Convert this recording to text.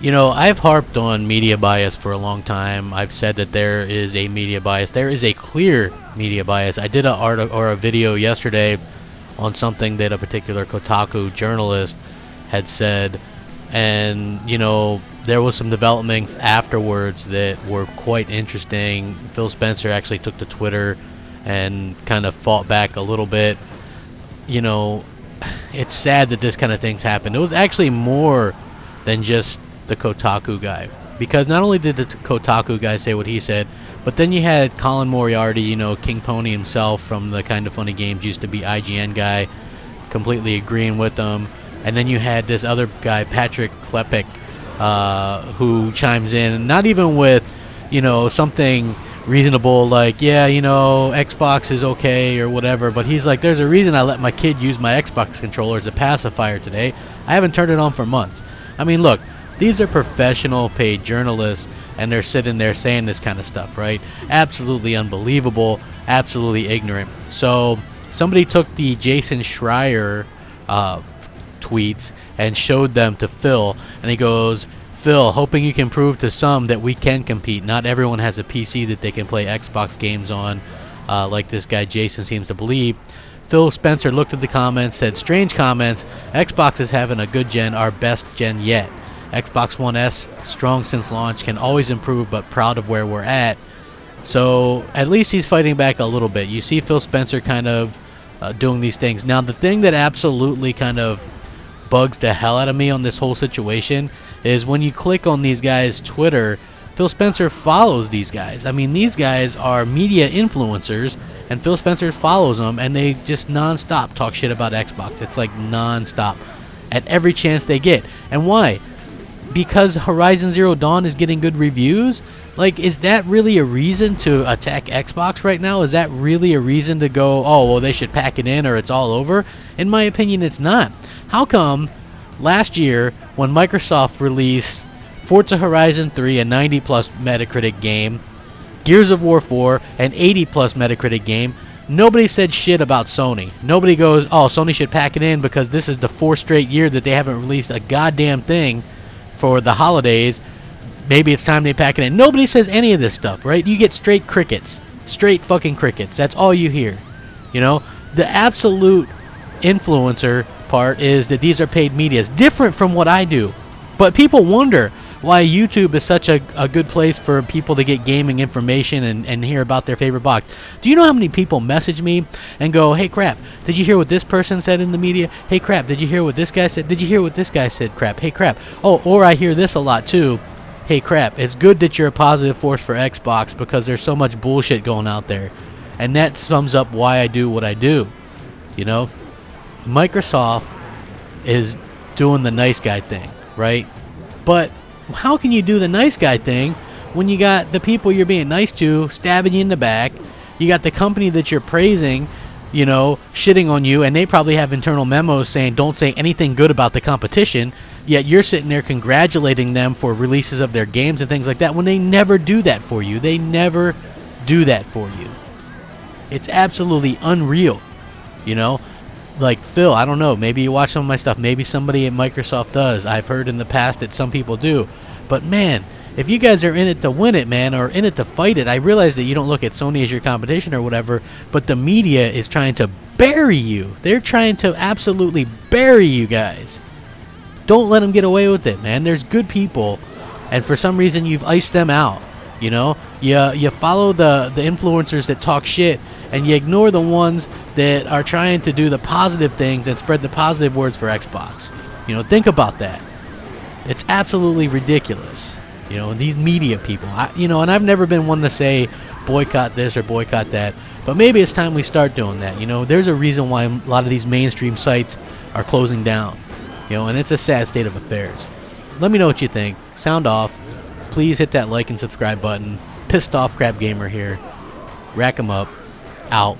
You know, I've harped on media bias for a long time. I've said that there is a media bias. There is a clear media bias. I did a video yesterday on something that a particular Kotaku journalist had said, and you know, there was some developments afterwards that were quite interesting. Phil Spencer actually took to Twitter and kind of fought back a little bit. You know, it's sad that this kind of things happened. It was actually more than just the Kotaku guy, because not only did the Kotaku guy say what he said, but then you had Colin Moriarty, you know, King Pony himself from the Kind of Funny Games, used to be IGN guy, completely agreeing with them. And then you had this other guy, Patrick Klepek, who chimes in, not even with, you know, something reasonable like, yeah, you know, Xbox is okay or whatever, but he's like, there's a reason I let my kid use my Xbox controller as a pacifier today. I haven't turned it on for months. I mean, look, these are professional paid journalists, and they're sitting there saying this kind of stuff, right? Absolutely unbelievable, absolutely ignorant. So somebody took the Jason Schreier tweets and showed them to Phil, and he goes, Phil, hoping you can prove to some that we can compete. Not everyone has a PC that they can play Xbox games on, like this guy Jason seems to believe. Phil Spencer looked at the comments, said, strange comments. Xbox is having a good gen, our best gen yet. Xbox One S, strong since launch, can always improve, but proud of where we're at. So at least he's fighting back a little bit. You see Phil Spencer kind of doing these things. Now, the thing that absolutely kind of bugs the hell out of me on this whole situation is when you click on these guys' Twitter, Phil Spencer follows these guys. I mean, these guys are media influencers, and Phil Spencer follows them, and they just nonstop talk shit about Xbox. It's like nonstop at every chance they get. And why? Because Horizon Zero Dawn is getting good reviews? Like, is that really a reason to attack Xbox right now? Is that really a reason to go, oh, well, they should pack it in or it's all over? In my opinion, it's not. How come last year when Microsoft released Forza Horizon 3, a 90-plus Metacritic game, Gears of War 4, an 80-plus Metacritic game, nobody said shit about Sony. Nobody goes, oh, Sony should pack it in because this is the fourth straight year that they haven't released a goddamn thing for the holidays. Maybe it's time they pack it in. Nobody says any of this stuff, right? You get straight crickets. Straight fucking crickets. That's all you hear. You know? The absolute influencer part is that these are paid media. It's different from what I do. But people wonder why YouTube is such a good place for people to get gaming information and hear about their favorite box. Do you know how many people message me and go, hey, Crap, did you hear what this person said in the media? Hey, Crap, did you hear what this guy said? Did you hear what this guy said, Crap? Hey, Crap. Oh, or I hear this a lot, too. Hey, Crap, it's good that you're a positive force for Xbox because there's so much bullshit going out there. And that sums up why I do what I do. You know? Microsoft is doing the nice guy thing, right? But how can you do the nice guy thing when you got the people you're being nice to stabbing you in the back? You got the company that you're praising, you know, shitting on you, and they probably have internal memos saying don't say anything good about the competition, yet you're sitting there congratulating them for releases of their games and things like that when they never do that for you. They never do that for you. It's absolutely unreal, you know? Like, Phil, I don't know, maybe you watch some of my stuff, maybe somebody at Microsoft does. I've heard in the past that some people do. But man, if you guys are in it to win it, man, or in it to fight it, I realize that you don't look at Sony as your competition or whatever, but the media is trying to bury you. They're trying to absolutely bury you guys. Don't let them get away with it, man. There's good people, and for some reason you've iced them out. You know, you follow the influencers that talk shit, and you ignore the ones that are trying to do the positive things and spread the positive words for Xbox. You know, think about that. It's absolutely ridiculous. You know, these media people. And I've never been one to say boycott this or boycott that, but maybe it's time we start doing that. You know, there's a reason why a lot of these mainstream sites are closing down. You know, and it's a sad state of affairs. Let me know what you think. Sound off. Please hit that like and subscribe button. Pissed off Crapgamer here. Rack 'em up. Out.